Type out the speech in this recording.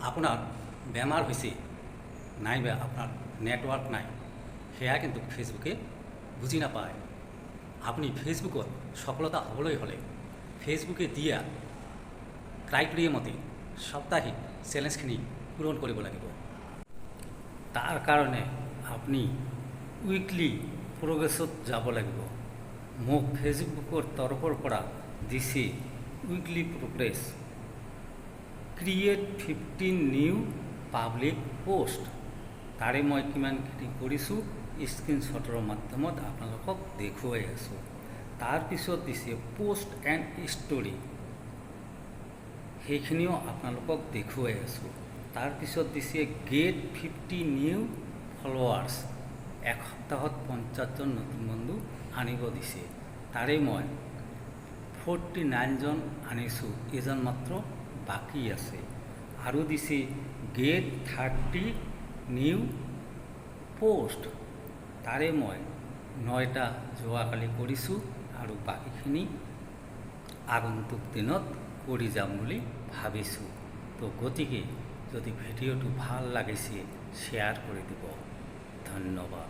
আপোনাৰ বেমাৰ হৈছে নাইবা আপোনাৰ নেটৱৰ্ক নাই, সেয়া কিন্তু ফেচবুকে বুজি নাপায়। আপুনি ফেচবুকত সফলতা হ'বলৈ হ'লে ফেচবুকে দিয়া ক্ৰাইটেৰিয়া মতে সাপ্তাহিক চেলেঞ্জখিনি পূৰণ কৰিব লাগিব। তাৰ কাৰণে আপুনি উইকলি প্ৰগ্ৰেছত যাব লাগিব। মোক ফেচবুকৰ তৰফৰ পৰা দিছে weekly progress, create 15 new public post. তাৰে মই কিমানখিনি কৰিছোঁ স্ক্ৰীনশ্বটৰ মাধ্যমত আপোনালোকক দেখুৱাই আছোঁ। তাৰপিছত দিছে পোষ্ট এণ্ড ষ্টৰি, সেইখিনিও আপোনালোকক দেখুৱাই আছোঁ। তাৰপিছত দিছে গেট 50 নিউ ফলোৱাৰ্ছ, এসপ্তাহত 50জন নতুন বন্ধু আনিব দিছে। তাৰে মই 49জন আনিছোঁ, এজন মাত্ৰ বাকী আছে। আৰু দিছে গেট 30 নিউ পোষ্ট, তাৰে মই 9টা যোৱাকালি কৰিছোঁ আৰু বাকীখিনি আগন্তুক দিনত কৰি যাম বুলি ভাবিছোঁ। তো গতিকে যদি ভিডিঅ'টো ভাল লাগিছে শ্বেয়াৰ কৰি দিব। ধন্যবাদ।